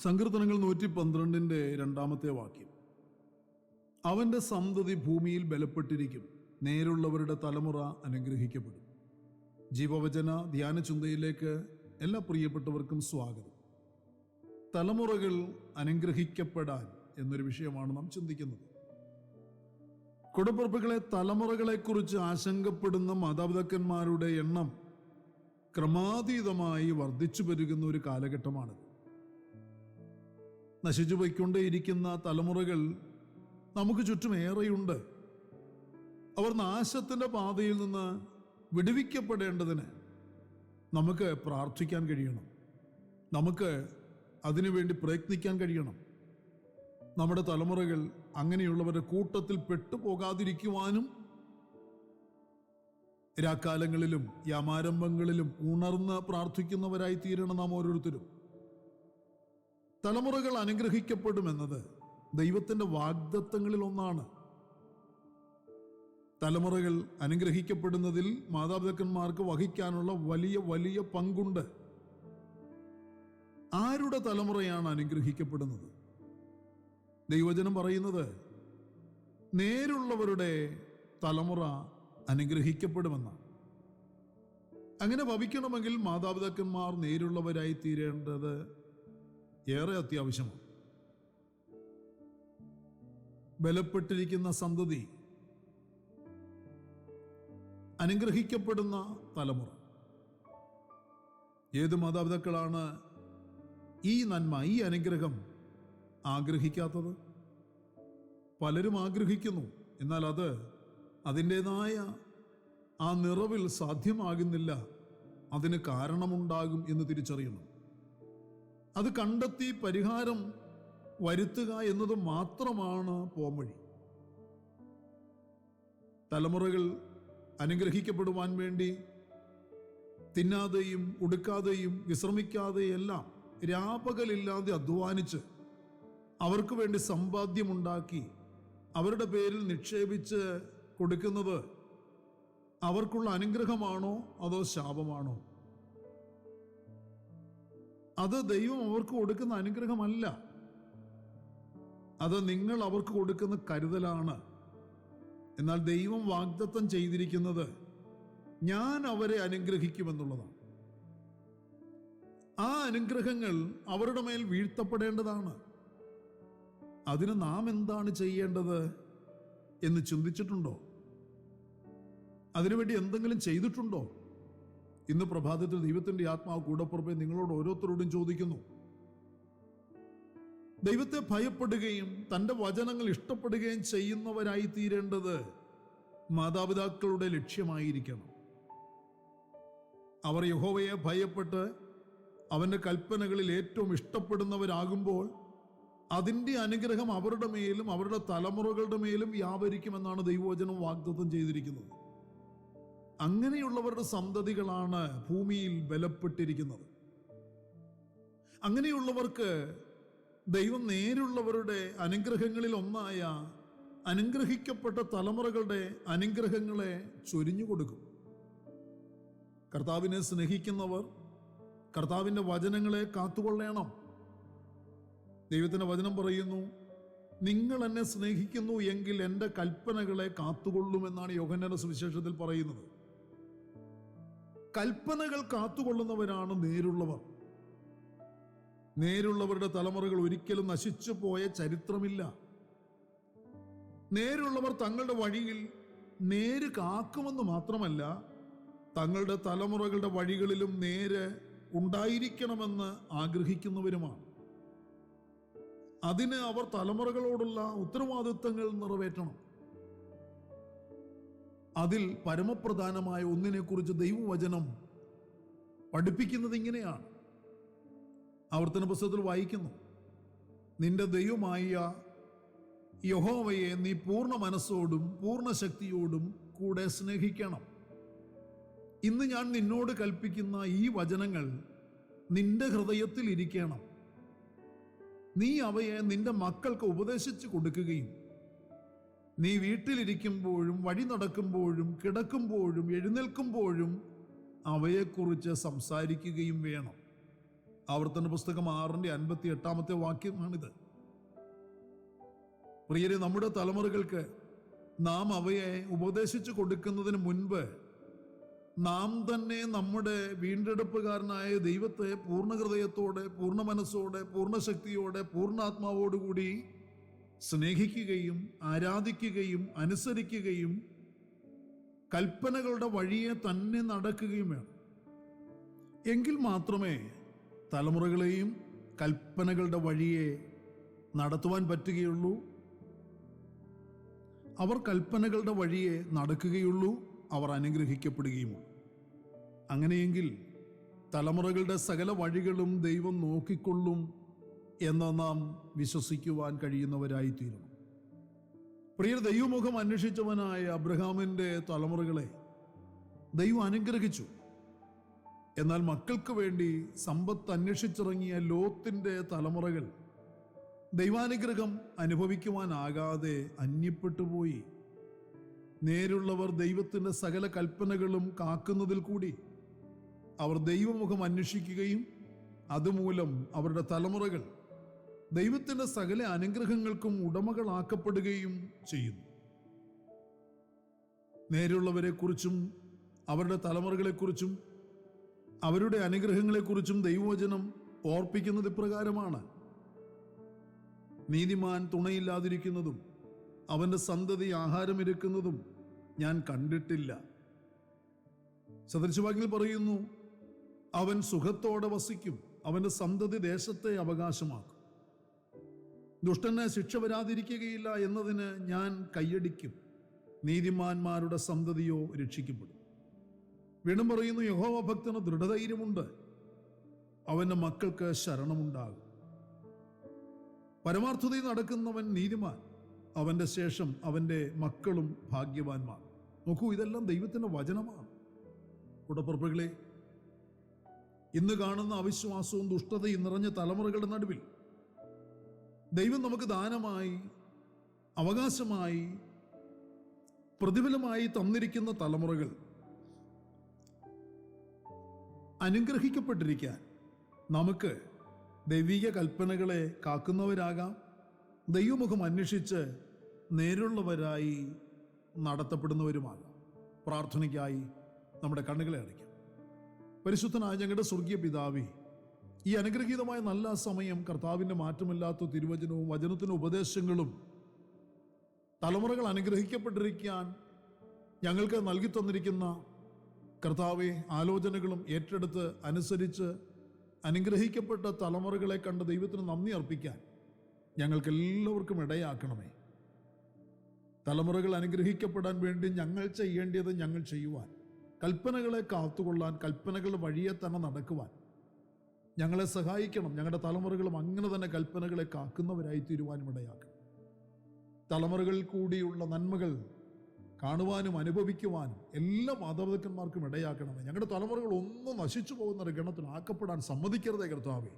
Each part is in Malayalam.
സങ്കീർത്തനങ്ങൾ 112 രണ്ടാമത്തെ വാക്യം. അവന്റെ സന്തതി ഭൂമിയിൽ ബലപ്പെട്ടിരിക്കും, നേരുള്ളവരുടെ തലമുറ അനുഗ്രഹിക്കപ്പെടും. ജീവവചന ധ്യാന ചിന്തയിലേക്ക് എല്ലാ പ്രിയപ്പെട്ടവർക്കും സ്വാഗതം. തലമുറകൾ അനുഗ്രഹിക്കപ്പെടാൻ എന്നൊരു വിഷയമാണ് നാം ചിന്തിക്കുന്നത്. കുടപ്പിറപ്പുകളെ തലമുറകളെക്കുറിച്ച് ആശങ്കപ്പെടുന്ന മാതാപിതാക്കന്മാരുടെ എണ്ണം ക്രമാതീതമായി വർദ്ധിച്ചു പെരുകുന്ന ഒരു കാലഘട്ടമാണിത്. നശിച്ചു പോയിക്കൊണ്ടേയിരിക്കുന്ന തലമുറകൾ നമുക്ക് ചുറ്റും ഏറെയുണ്ട്. അവർ നാശത്തിന്റെ പാതയിൽ നിന്ന് വിടുവിക്കപ്പെടേണ്ടതിന് നമുക്ക് പ്രാർത്ഥിക്കാൻ കഴിയണം, നമുക്ക് അതിനുവേണ്ടി പ്രയത്നിക്കാൻ കഴിയണം. നമ്മുടെ തലമുറകൾ അങ്ങനെയുള്ളവരുടെ കൂട്ടത്തിൽ പെട്ടുപോകാതിരിക്കുവാനും രാക്കാലങ്ങളിലും യാമാരംഭങ്ങളിലും ഉണർന്ന് പ്രാർത്ഥിക്കുന്നവരായി തീരണം നാം ഓരോരുത്തരും. തലമുറകൾ അനുഗ്രഹിക്കപ്പെടുമെന്നത് ദൈവത്തിന്റെ വാഗ്ദത്തങ്ങളിൽ ഒന്നാണ്. തലമുറകൾ അനുഗ്രഹിക്കപ്പെടുന്നതിൽ മാതാപിതാക്കന്മാർക്ക് വഹിക്കാനുള്ള വലിയ വലിയ പങ്കുണ്ട്. ആരുടെ തലമുറയാണ് അനുഗ്രഹിക്കപ്പെടുന്നത്? ദൈവവചനം പറയുന്നത് നേരുള്ളവരുടെ തലമുറ അനുഗ്രഹിക്കപ്പെടുമെന്നാണ്. അങ്ങനെ ഭവിക്കണമെങ്കിൽ മാതാപിതാക്കന്മാർ നേരുള്ളവരായി തീരേണ്ടത് ഏറെ അത്യാവശ്യമാണ്. ബലപ്പെട്ടിരിക്കുന്ന സന്തതി, അനുഗ്രഹിക്കപ്പെടുന്ന തലമുറ. ഏത് മാതാപിതാക്കളാണ് ഈ നന്മ, ഈ അനുഗ്രഹം ആഗ്രഹിക്കാത്തത്? പലരും ആഗ്രഹിക്കുന്നു, എന്നാൽ അത് അതിൻ്റെതായ ആ നിറവിൽ സാധ്യമാകുന്നില്ല. അതിന് കാരണമുണ്ടാകും എന്ന് തിരിച്ചറിയണം. അത് കണ്ടെത്തി പരിഹാരം വരുത്തുക എന്നത് മാത്രമാണ് പോംവഴി. തലമുറകൾ അനുഗ്രഹിക്കപ്പെടുവാൻ വേണ്ടി തിന്നാതെയും ഉടുക്കാതെയും വിശ്രമിക്കാതെയെല്ലാം രാപകലില്ലാതെ അധ്വാനിച്ച് അവർക്ക് വേണ്ടി സമ്പാദ്യമുണ്ടാക്കി അവരുടെ പേരിൽ നിക്ഷേപിച്ച് കൊടുക്കുന്നത് അവർക്കുള്ള അനുഗ്രഹമാണോ അതോ ശാപമാണോ? അത് ദൈവം അവർക്ക് കൊടുക്കുന്ന അനുഗ്രഹമല്ല, അത് നിങ്ങൾ അവർക്ക് കൊടുക്കുന്ന കരുതലാണ്. എന്നാൽ ദൈവം വാഗ്ദത്തം ചെയ്തിരിക്കുന്നത് ഞാൻ അവരെ അനുഗ്രഹിക്കുമെന്നുള്ളതാണ്. ആ അനുഗ്രഹങ്ങൾ അവരുടെ മേൽ വീഴ്ത്തപ്പെടേണ്ടതാണ്. അതിന് നാം എന്താണ് ചെയ്യേണ്ടത് എന്ന് ചിന്തിച്ചിട്ടുണ്ടോ? അതിനുവേണ്ടി എന്തെങ്കിലും ചെയ്തിട്ടുണ്ടോ? ഇന്ന് പ്രഭാതത്തിൽ ദൈവത്തിന്റെ ആത്മാവ് കൂടപ്പുറപ്പെ നിങ്ങളോട് ഓരോരുത്തരോടും ചോദിക്കുന്നു. ദൈവത്തെ ഭയപ്പെടുകയും തൻ്റെ വചനങ്ങൾ ഇഷ്ടപ്പെടുകയും ചെയ്യുന്നവരായി തീരേണ്ടത് മാതാപിതാക്കളുടെ ലക്ഷ്യമായിരിക്കണം. അവർ യഹോവയെ ഭയപ്പെട്ട് അവൻ്റെ കൽപ്പനകളിൽ ഏറ്റവും ഇഷ്ടപ്പെടുന്നവരാകുമ്പോൾ അതിൻ്റെ അനുഗ്രഹം അവരുടെ മേലും അവരുടെ തലമുറകളുടെ മേലും വ്യാപരിക്കുമെന്നാണ് ദൈവവചനം വാഗ്ദത്തം ചെയ്തിരിക്കുന്നത്. അങ്ങനെയുള്ളവരുടെ സന്തതികളാണ് ഭൂമിയിൽ ബലപ്പെട്ടിരിക്കുന്നത്. അങ്ങനെയുള്ളവർക്ക് ദൈവം നേരുള്ളവരുടെ അനുഗ്രഹങ്ങളിൽ ഒന്നായ അനുഗ്രഹിക്കപ്പെട്ട തലമുറകളുടെ അനുഗ്രഹങ്ങളെ ചൊരിഞ്ഞു കൊടുക്കും. കർത്താവിനെ സ്നേഹിക്കുന്നവർ കർത്താവിൻ്റെ വചനങ്ങളെ കാത്തുകൊള്ളണം. ദൈവത്തിൻ്റെ വചനം പറയുന്നു, നിങ്ങൾ എന്നെ സ്നേഹിക്കുന്നു എങ്കിൽ എൻ്റെ കൽപ്പനകളെ കാത്തുകൊള്ളുമെന്നാണ് യോഹന്നാന്റെ സുവിശേഷത്തിൽ പറയുന്നത്. കൽപ്പനകൾ കാത്തുകൊള്ളുന്നവരാണ് നേരുള്ളവർ. നേരുള്ളവരുടെ തലമുറകൾ ഒരിക്കലും നശിച്ചു പോയ ചരിത്രമില്ല. നേരുള്ളവർ തങ്ങളുടെ വഴിയിൽ നേര് കാക്കുമെന്ന് മാത്രമല്ല, തങ്ങളുടെ തലമുറകളുടെ വഴികളിലും നേര് ഉണ്ടായിരിക്കണമെന്ന് ആഗ്രഹിക്കുന്നവരുമാണ്. അതിന് അവർ തലമുറകളോടുള്ള ഉത്തരവാദിത്തങ്ങൾ നിറവേറ്റണം. അതിൽ പരമപ്രധാനമായ ഒന്നിനെക്കുറിച്ച് ദൈവവചനം പഠിപ്പിക്കുന്നത് ഇങ്ങനെയാണ്. ആവർത്തന പുസ്തകത്തിൽ വായിക്കുന്നു, നിന്റെ ദൈവമായ യഹോവയെ നീ പൂർണ്ണ മനസ്സോടും പൂർണ്ണ ശക്തിയോടും കൂടെ സ്നേഹിക്കണം. ഇന്ന് ഞാൻ നിന്നോട് കൽപ്പിക്കുന്ന ഈ വചനങ്ങൾ നിന്റെ ഹൃദയത്തിൽ ഇരിക്കണം. നീ അവയെ നിന്റെ മക്കൾക്ക് ഉപദേശിച്ചു കൊടുക്കുകയും നീ വീട്ടിലിരിക്കുമ്പോഴും വഴി നടക്കുമ്പോഴും കിടക്കുമ്പോഴും എഴുന്നേൽക്കുമ്പോഴും അവയെക്കുറിച്ച് സംസാരിക്കുകയും വേണം. ആവർത്തന പുസ്തകം 6:58 വാക്യമാണിത്. പ്രിയരെ, നമ്മുടെ തലമുറകൾക്ക് നാം അവയെ ഉപദേശിച്ചു കൊടുക്കുന്നതിന് മുൻപ് നാം തന്നെ നമ്മുടെ വീണ്ടെടുപ്പുകാരനായ ദൈവത്തെ പൂർണ്ണ ഹൃദയത്തോടെ, പൂർണ്ണ മനസ്സോടെ, പൂർണ്ണ ശക്തിയോടെ, പൂർണ്ണാത്മാവോടുകൂടി സ്നേഹിക്കുകയും ആരാധിക്കുകയും അനുസരിക്കുകയും കൽപ്പനകളുടെ വഴിയെ തന്നെ നടക്കുകയും വേണം. എങ്കിൽ മാത്രമേ തലമുറകളെയും കൽപ്പനകളുടെ വഴിയെ നടത്തുവാൻ പറ്റുകയുള്ളൂ. അവർ കൽപ്പനകളുടെ വഴിയെ നടക്കുകയുള്ളൂ, അവർ അനുഗ്രഹിക്കപ്പെടുകയുമുള്ളൂ. അങ്ങനെയെങ്കിൽ തലമുറകളുടെ സകല വഴികളും ദൈവം നോക്കിക്കൊള്ളും എന്ന് നാം വിശ്വസിക്കുവാൻ കഴിയുന്നവരായിത്തീരണം. പ്രിയർ, ദൈവമുഖം അന്വേഷിച്ചവനായ അബ്രഹാമിൻ്റെ തലമുറകളെ ദൈവം അനുഗ്രഹിച്ചു. എന്നാൽ മക്കൾക്ക് വേണ്ടി സമ്പത്ത് അന്വേഷിച്ചിറങ്ങിയ ലോത്തിൻ്റെ തലമുറകൾ ദൈവാനുഗ്രഹം അനുഭവിക്കുവാനാകാതെ അന്യപ്പെട്ടുപോയി. നേരുള്ളവർ ദൈവത്തിൻ്റെ സകല കൽപ്പനകളും കാക്കുന്നതിൽ കൂടി അവർ ദൈവമുഖം അന്വേഷിക്കുകയും അതുമൂലം അവരുടെ തലമുറകൾ ദൈവത്തിൻ്റെ സകല അനുഗ്രഹങ്ങൾക്കും ഉടമകളാക്കപ്പെടുകയും ചെയ്യുന്നു. നേരുള്ളവരെക്കുറിച്ചും അവരുടെ തലമുറകളെക്കുറിച്ചും അവരുടെ അനുഗ്രഹങ്ങളെക്കുറിച്ചും ദൈവവചനം ഓർപ്പിക്കുന്നത് ഇപ്രകാരമാണ്: നീതിമാൻ തുണയില്ലാതിരിക്കുന്നതും അവൻ്റെ സന്തതി ആഹാരമിരുക്കുന്നതും ഞാൻ കണ്ടിട്ടില്ല. സദൃശവാക്യങ്ങൾ പറയുന്നു, അവൻ സുഖത്തോടെ വസിക്കും, അവൻ്റെ സന്തതി ദേശത്തെ അവകാശമാക്കും. ദുഷ്ടന് ശിക്ഷ വരാതിരിക്കുകയില്ല എന്നതിന് ഞാൻ കൈയടിക്കും, നീതിമാന്മാരുടെ സന്തതിയോ രക്ഷിക്കപ്പെടും. വീണ്ടും പറയുന്നു, യഹോവ ഭക്തന് ദൃഢധൈര്യമുണ്ട്, അവൻ്റെ മക്കൾക്ക് ശരണമുണ്ടാകും. പരമാർത്ഥതയിൽ നടക്കുന്നവൻ നീതിമാൻ, അവൻ്റെ ശേഷം അവൻ്റെ മക്കളും ഭാഗ്യവാന്മാർ. നോക്കൂ, ഇതെല്ലാം ദൈവത്തിൻ്റെ വചനമാണ്. കൂടപ്പുറപ്പുകളെ, ഇന്ന് കാണുന്ന അവിശ്വാസവും ദുഷ്ടതയും നിറഞ്ഞ തലമുറകളുടെ നടുവിൽ ദൈവം നമുക്ക് ദാനമായി, അവകാശമായി, പ്രതിഫലമായി തന്നിരിക്കുന്ന തലമുറകൾ അനുഗ്രഹിക്കപ്പെട്ടിരിക്കാൻ നമുക്ക് ദൈവിക കൽപ്പനകളെ കാക്കുന്നവരാകാം, ദൈവമുഖം അന്വേഷിച്ച് നേരുള്ളവരായി നടത്തപ്പെടുന്നവരുമാകാം. പ്രാർത്ഥനയ്ക്കായി നമ്മുടെ കണ്ണുകളെ അടയ്ക്കാം. പരിശുദ്ധനായ ഞങ്ങളുടെ സ്വർഗീയ പിതാവേ, ഈ അനുഗ്രഹീതമായ നല്ല സമയം കർത്താവിൻ്റെ മാറ്റമില്ലാത്ത തിരുവചനവും വചനത്തിൻ്റെ ഉപദേശങ്ങളും തലമുറകൾ അനുഗ്രഹിക്കപ്പെട്ടിരിക്കാൻ ഞങ്ങൾക്ക് നൽകി തന്നിരിക്കുന്ന കർത്താവെ ആലോചനകളും ഏറ്റെടുത്ത് അനുസരിച്ച് അനുഗ്രഹിക്കപ്പെട്ട തലമുറകളെ കണ്ട് ദൈവത്തിന് നന്ദി അർപ്പിക്കാൻ ഞങ്ങൾക്കെല്ലാവർക്കും ഇടയാക്കണമേ. തലമുറകൾ അനുഗ്രഹിക്കപ്പെടാൻ വേണ്ടി ഞങ്ങൾ ചെയ്യേണ്ടത് ഞങ്ങൾ ചെയ്യുവാൻ, കൽപ്പനകളെ കാത്തുകൊള്ളാൻ, കൽപ്പനകളുടെ വഴിയെ തന്നെ നടക്കുവാൻ ഞങ്ങളെ സഹായിക്കണം. ഞങ്ങളുടെ തലമുറകളും അങ്ങനെ തന്നെ കൽപ്പനകളെ കാക്കുന്നവരായി തീരുവാനും ഇടയാക്കണം. തലമുറകളിൽ കൂടിയുള്ള നന്മകൾ കാണുവാനും അനുഭവിക്കുവാനും എല്ലാ മാതാപിതാക്കന്മാർക്കും ഇടയാക്കണമേ. ഞങ്ങളുടെ തലമുറകൾ ഒന്നും നശിച്ചു പോകുന്ന ഒരു ഗണത്തിലാക്കപ്പെടാൻ സമ്മതിക്കരുതേ കർത്താവേ.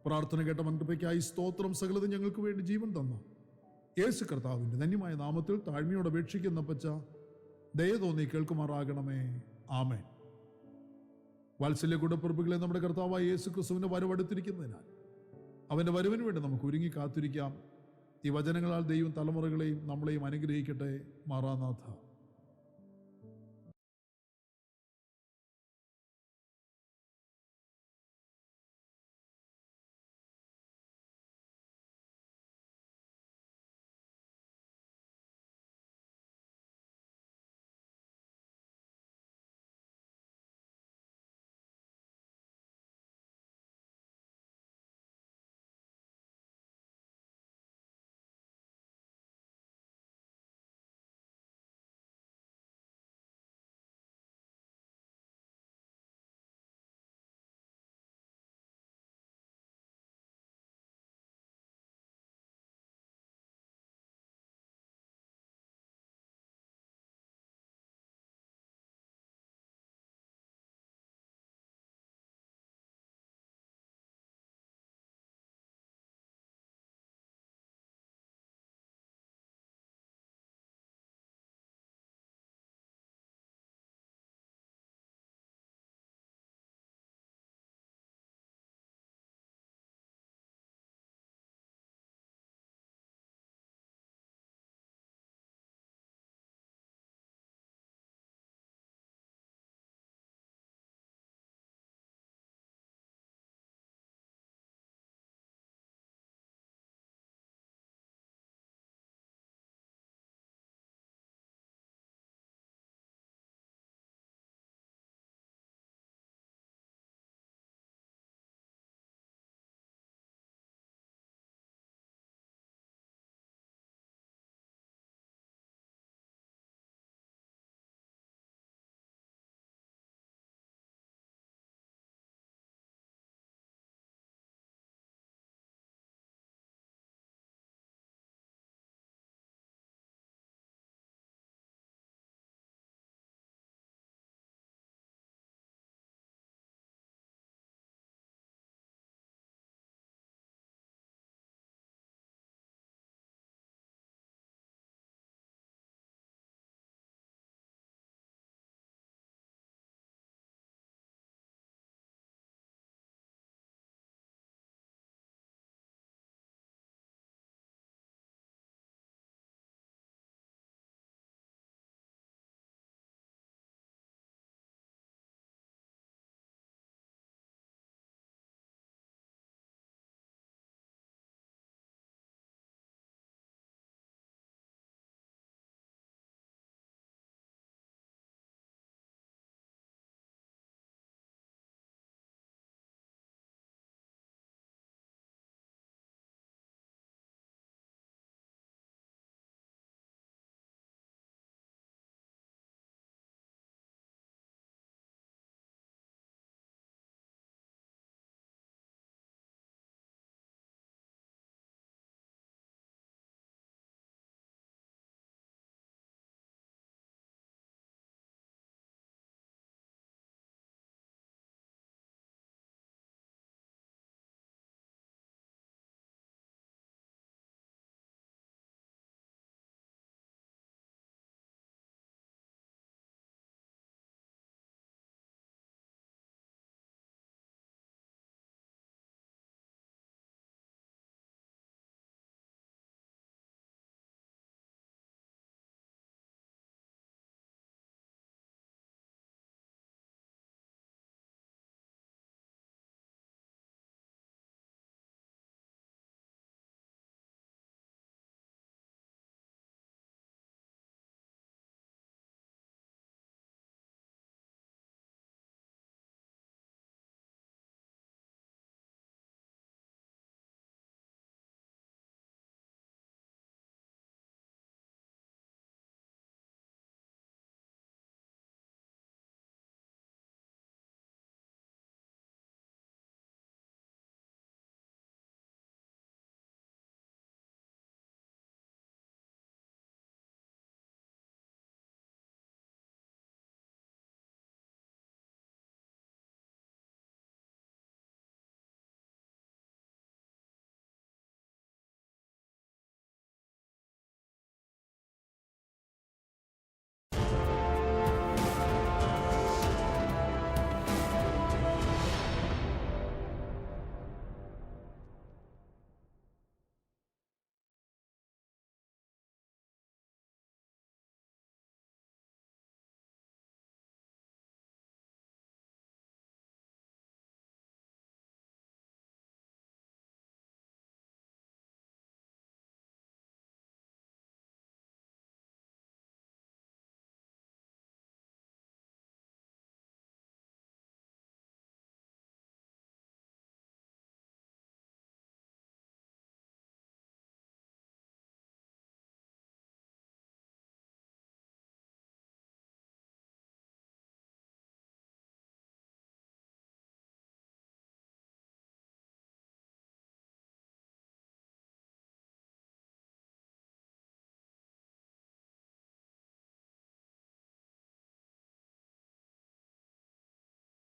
പ്രാർത്ഥന കേട്ട മൻകൃപയ്ക്കായി സ്തോത്രം. സകലതും ഞങ്ങൾക്ക് വേണ്ടി ജീവൻ തന്നു യേശു കർത്താവിൻ്റെ ധന്യമായ നാമത്തിൽ താഴ്മയോട് അപേക്ഷിക്കുന്ന പച്ച ദയ തോന്നി കേൾക്കുമാറാകണമേ. ആമേൻ. വാത്സല്യ കൂടപ്പിറപ്പുകളെ, നമ്മുടെ കർത്താവായ യേശു ക്രിസ്തുവിൻ്റെ വരവടുത്തിരിക്കുന്നതിനാൽ അവൻ്റെ വരവിന് വേണ്ടി നമുക്ക് ഒരുങ്ങി കാത്തിരിക്കാം. ഈ വചനങ്ങളാൽ ദൈവം തലമുറകളെയും നമ്മളെയും അനുഗ്രഹിക്കട്ടെ. മാറാനാഥ.